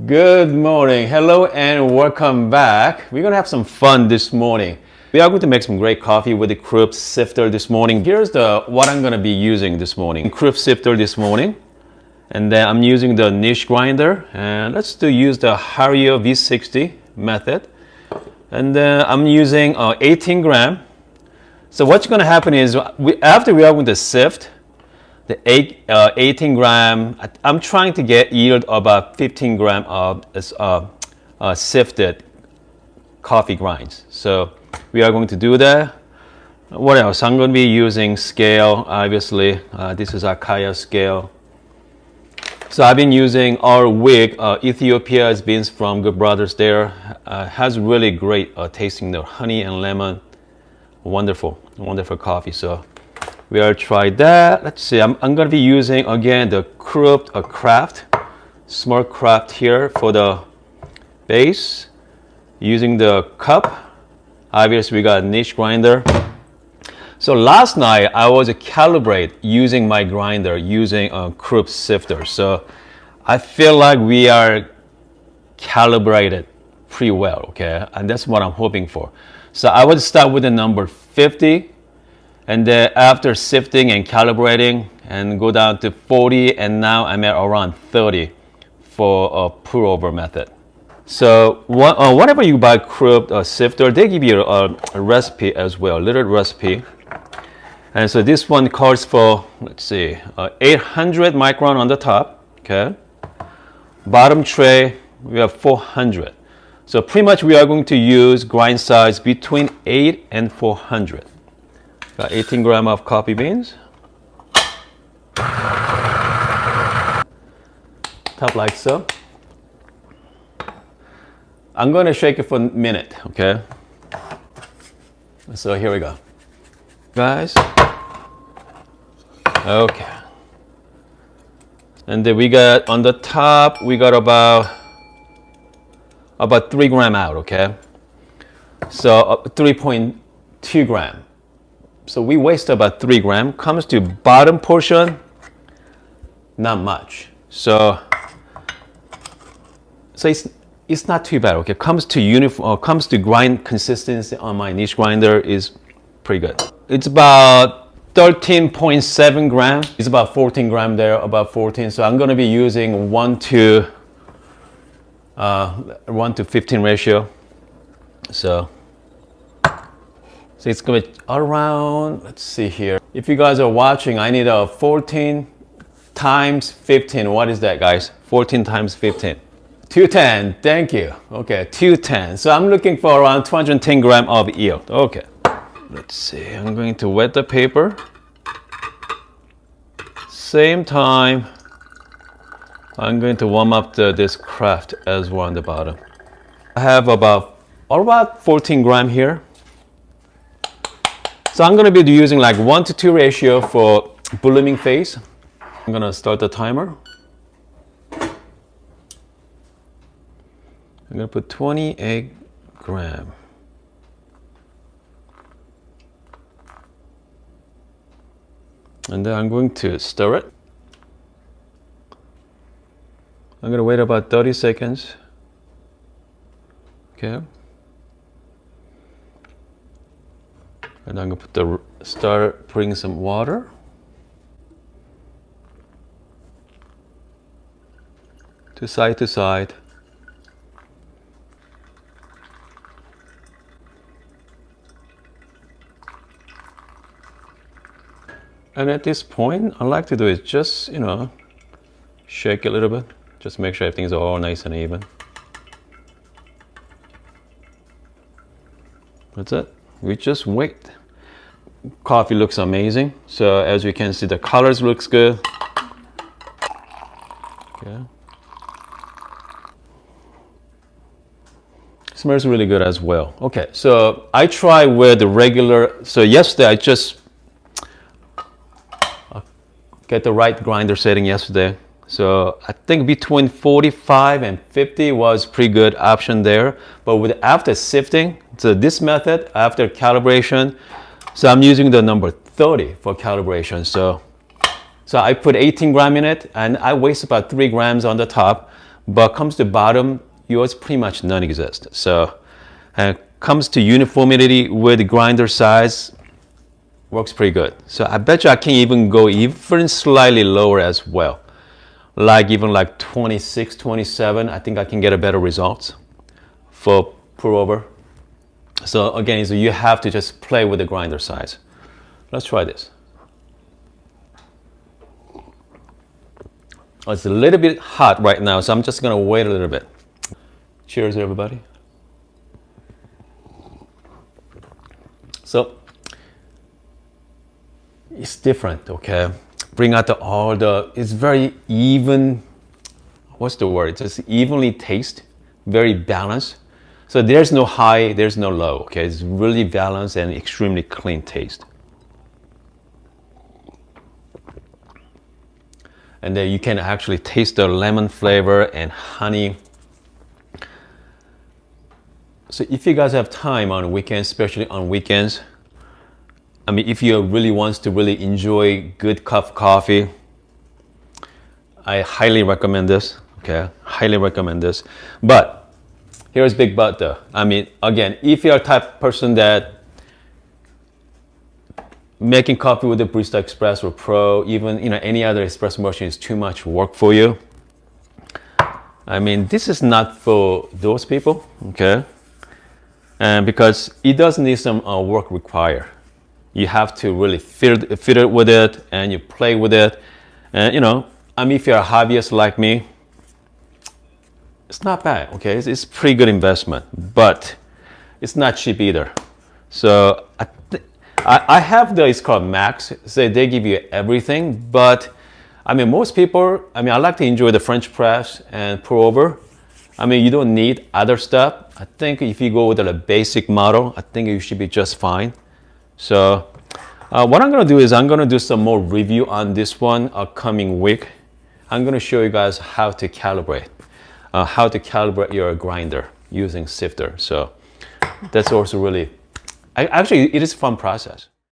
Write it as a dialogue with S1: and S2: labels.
S1: Good morning. Hello and welcome back. We're gonna have some fun this morning. We are going to make some great coffee with the Kruve Sifter this morning. Here's what I'm gonna be using this morning. Kruve Sifter this morning. And then I'm using the niche grinder. And let's use the Hario V60 method. And then I'm using 18 gram. So what's gonna happen is after we are going to sift the 18 gram, I'm trying to get yield about 15 gram of sifted coffee grinds. So we are going to do that. What else? I'm going to be using scale, obviously. This is our Kaya scale. So I've been using our wig, Ethiopia's beans from Good Brothers there. Has really great tasting there, honey and lemon. Wonderful, wonderful coffee. So we'll try that. Let's see, I'm going to be using again the Kruve craft, small craft here for the base. Using the cup, obviously we got a niche grinder. So last night I was calibrate using my grinder using a Kruve Sifter. So I feel like we are calibrated pretty well, okay? And that's what I'm hoping for. So I would start with the number 50. And then after sifting and calibrating and go down to 40, and now I'm at around 30 for a pour-over method. So whenever you buy Kruve Sifter, they give you a recipe as well, a little recipe. And so this one calls for, let's see, 800 micron on the top, okay? Bottom tray, we have 400. So pretty much we are going to use grind size between 8 and 400. Got 18 gram of coffee beans. Top like so. I'm going to shake it for a minute, okay? So here we go. Guys. Okay. And then we got on the top, we got about 3 gram out, okay? So 3.2 gram. So we waste about 3 gram. Comes to bottom portion, not much. So it's not too bad. Okay, comes to uniform. Comes to grind consistency on my niche grinder is pretty good. It's about 13.7 gram. It's about 14 gram there, about 14. So I'm going to be using 1 to 15 ratio. So it's going to be around, let's see here. If you guys are watching, I need a 14 times 15. What is that, guys? 14 times 15. 210, thank you. Okay, 210. So I'm looking for around 210 gram of yield. Okay, let's see. I'm going to wet the paper. Same time, I'm going to warm up this craft as well on the bottom. I have about 14 gram here. So I'm going to be using like 1 to 2 ratio for blooming phase. I'm going to start the timer. I'm going to put 28 gram. And then I'm going to stir it. I'm going to wait about 30 seconds. Okay. And I'm going to start putting some water. To side. And at this point, I like to do is just, shake it a little bit. Just make sure everything's all nice and even. That's it. We just wait. Coffee looks amazing. So as you can see, the colors looks good. Okay. Smells really good as well. Okay, so I try with the regular. So yesterday I just get the right grinder setting yesterday. So I think between 45 and 50 was pretty good option there. But after sifting, so this method, after calibration, so I'm using the number 30 for calibration. So I put 18 gram in it, and I waste about 3 grams on the top. but comes to bottom, yours pretty much non-existent. So comes to uniformity with the grinder size, works pretty good. So I bet you I can even go even slightly lower as well. Like even like 26, 27, I think I can get a better results for pour over. So again, so you have to just play with the grinder size. Let's try this. Oh, it's a little bit hot right now, so I'm just gonna wait a little bit. Cheers, everybody. So it's different, okay? Bring out it's very even, what's the word? It's just evenly taste, very balanced. So there's no high, there's no low, okay? It's really balanced and extremely clean taste. And then you can actually taste the lemon flavor and honey. So if you guys have time on weekends, especially on weekends, I mean, if you really wants to really enjoy good cup of coffee, I highly recommend this, okay? Highly recommend this. But here's big but though. I mean, again, if you're a type of person that making coffee with the Barista Express or Pro, even any other espresso machine is too much work for you. I mean, this is not for those people, okay? And because it does need some work required. You have to really fit it with it, and you play with it. And I mean, if you're a hobbyist like me, it's not bad, okay? It's pretty good investment, but it's not cheap either. So I have it's called Max. So they give you everything, but I mean, most people, I mean, I like to enjoy the French press and pour over. I mean, you don't need other stuff. I think if you go with a basic model, I think you should be just fine. So what I'm gonna do is I'm gonna do some more review on this one coming week. I'm gonna show you guys how to calibrate your grinder using Sifter. So that's also really, actually, it is a fun process.